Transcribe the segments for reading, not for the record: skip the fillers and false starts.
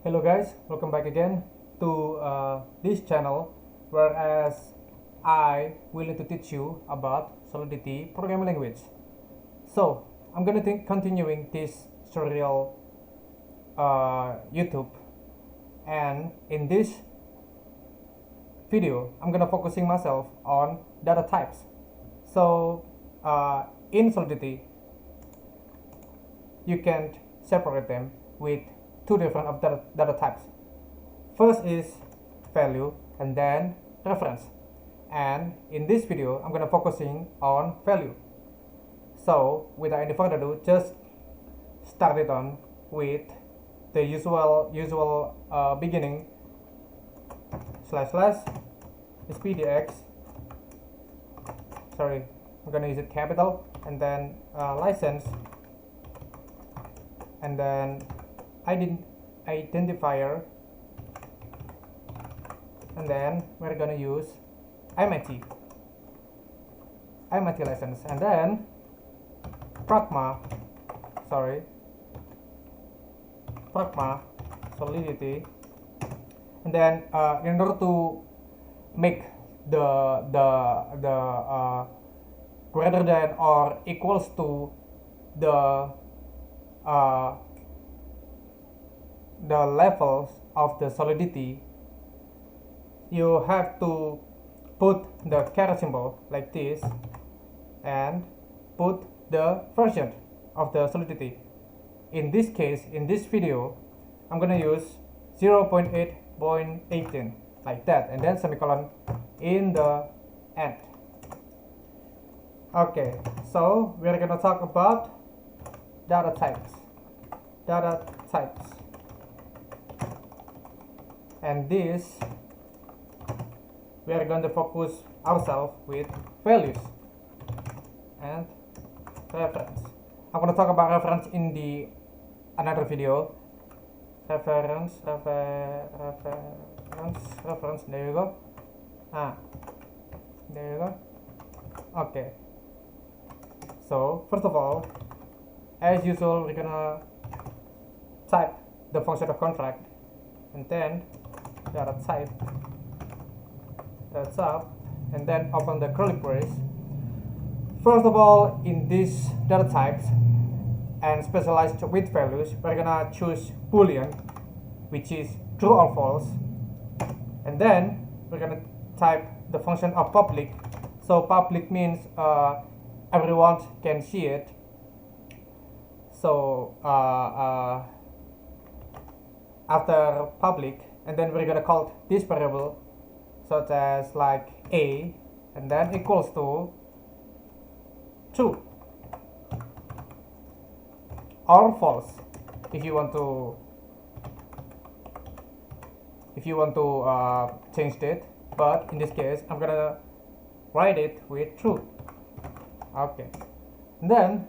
Hello guys, welcome back again to this channel, whereas I willing to teach you about Solidity programming language. So I'm gonna continuing this tutorial YouTube, and in this video I'm gonna focusing myself on data types. So in Solidity you can separate them with two different of data types. First is value and then reference, and in this video I'm gonna focusing on value. So without any further ado, just start it on with the usual beginning / spdx. Sorry, I'm gonna use it capital, and then license, and then identifier, and then we're gonna use MIT license, and then pragma solidity, and then in order to make the greater than or equals to the levels of the solidity, you have to put the caret symbol like this and put the version of the solidity. In this case, in this video, I'm gonna use 0.8.18 like that, and then semicolon in the end. Okay, so we're gonna talk about data types, and this we are going to focus ourselves with values and reference. I'm going to talk about reference in the another video. Reference. There you go. There you go. Okay. So first of all, as usual, we're gonna type the function of contract, and then data type, that's up, and then open the curly brace. First of all, in these data types and specialized with values, we're gonna choose boolean, which is true or false, and then we're gonna type the function of public. So public means everyone can see it. So after public, and then we're gonna call this variable such as like a, and then equals to true or false if you want to change it, but in this case I'm gonna write it with true. Okay, and then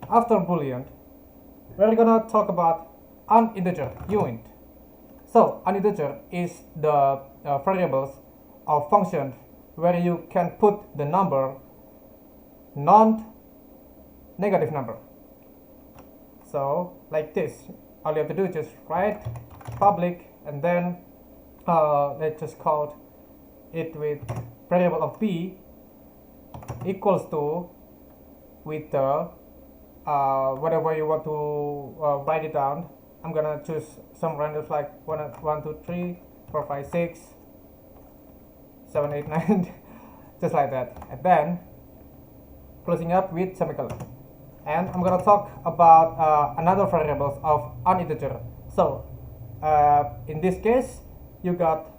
after boolean we're gonna talk about uninteger uint. So uninteger is the variables of functions where you can put the number non-negative number. So like this, all you have to do is just write public, and then let's just call it with variable of b equals to with the whatever you want to write it down. I'm gonna choose some randoms like 1, 2, 3, 4, 5, 6, 7, 8, 9, just like that, and then closing up with semicolon. And I'm gonna talk about another variables of uninteger. So in this case, you got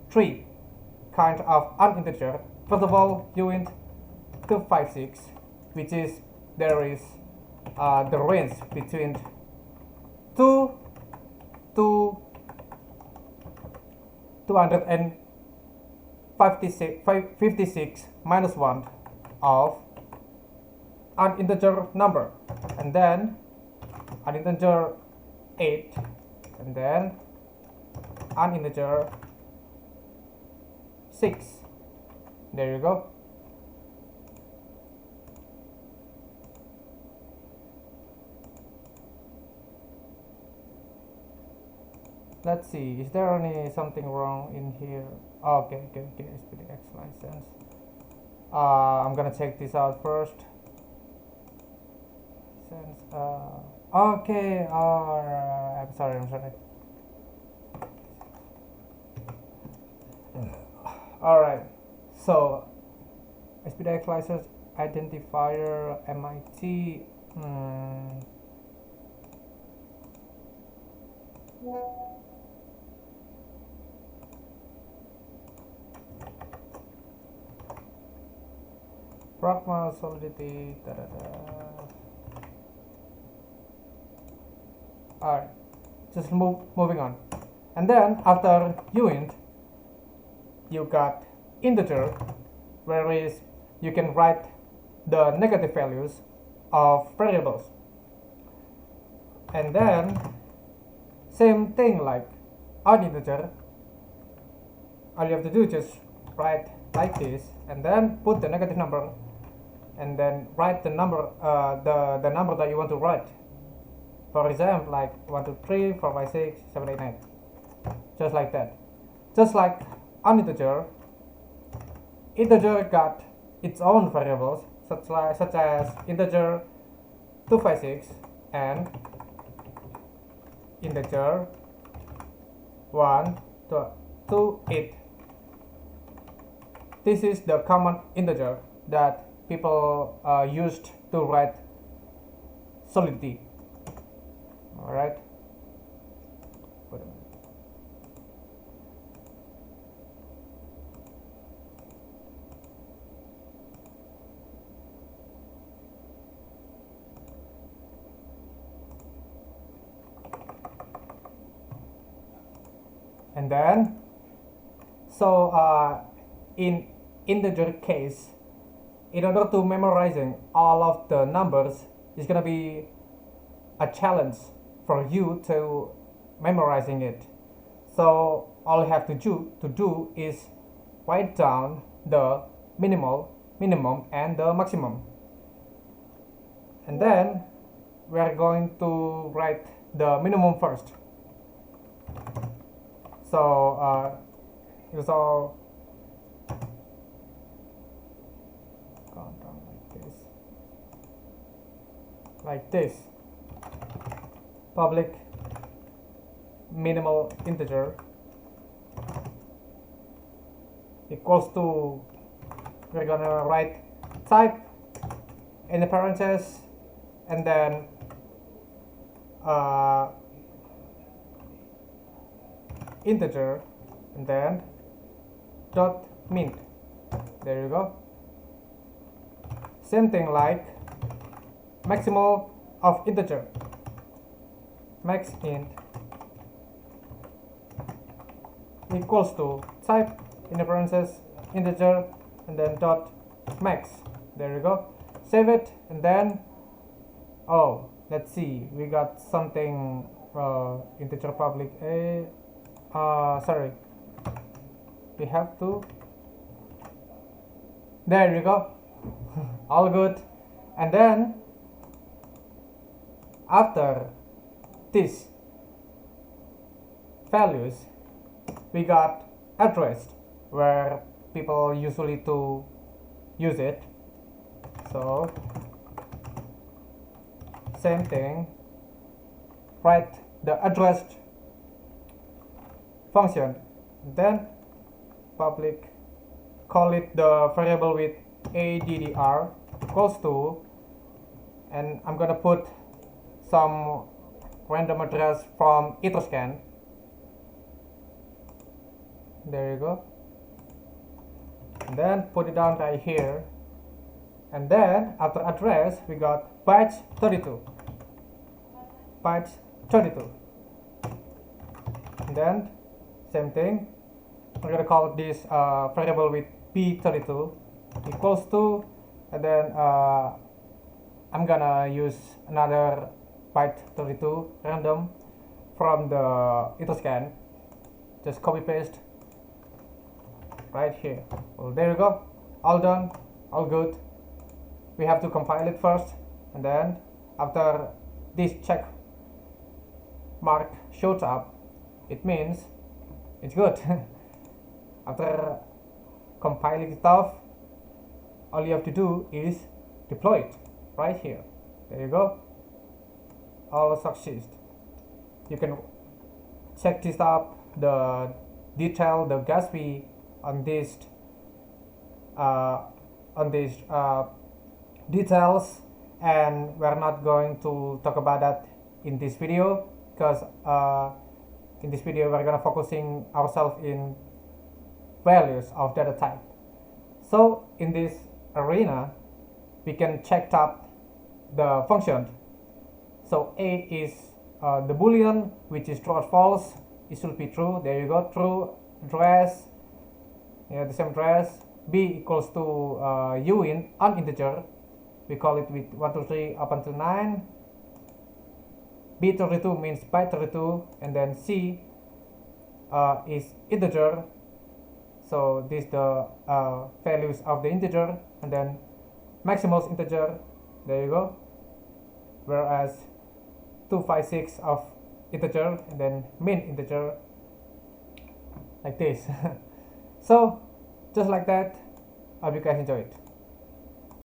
three kinds of uninteger. First of all, uint 256, which is there is the range between 2 to 256 minus 1 of an integer number, and then an integer 8, and then an integer 6. There you go. let's see, is there any something wrong in here? Okay, SPDX license. I'm gonna check this out first. Since okay, I'm sorry. All right, so SPDX license identifier MIT. Pragma, Solidity, Alright, just moving on. And then after uint, you got integer, whereas you can write the negative values of variables. And then same thing like on integer, all you have to do is just write like this and then put the negative number and then write the number the number that you want to write. For example, like 1 2 3 4 5 6 7 8 9, just like that. Just like on integer got its own variables such as integer 256 and integer 1 to 8. This is the common integer that people used to write Solidity. Alright. Wait a minute. And then, so in integer case, in order to memorizing all of the numbers is gonna be a challenge for you to memorizing it. So all you have to do is write down the minimum and the maximum, and then we are going to write the minimum first. So it's all gone down like this. Public minimal integer equals to, we're gonna write type in the parentheses and then integer and then dot mint. There you go. Same thing like maximal of integer, max int equals to type in the parentheses integer and then dot max. There you go. Save it and then, oh, let's see, we got something integer public a sorry, we have to, there you go. All good. And then after this values we got addressed, where people usually to use it. So same thing, write the addressed function, then public, call it the variable with addr equals to, and I'm gonna put some random address from Etherscan. There you go. And then put it down right here. And then after address we got bytes 32. Bytes 32. And then same thing. We're gonna call this variable with b32 equals to, and then I'm gonna use another byte 32 random from the Etherscan. Just copy paste right here. Well, there you go. All done, all good. We have to compile it first, and then after this check mark shows up, it means it's good. After compiling stuff, all you have to do is deploy it right here. There you go. All succeeds. You can check this up, the detail, the gas fee on this details, and we're not going to talk about that in this video, because in this video we're gonna focusing ourselves in values of data type. So in this arena we can check up the function. So A is the boolean, which is true or false. It should be true. There you go. True address, the same address. B equals to u in an integer. We call it with 1 2 3 up until 9. B32 means by 32, and then C is integer. So this the values of the integer, and then maximal integer. There you go. Whereas 256 of integer, and then min integer, like this. So just like that. I hope you guys enjoy it.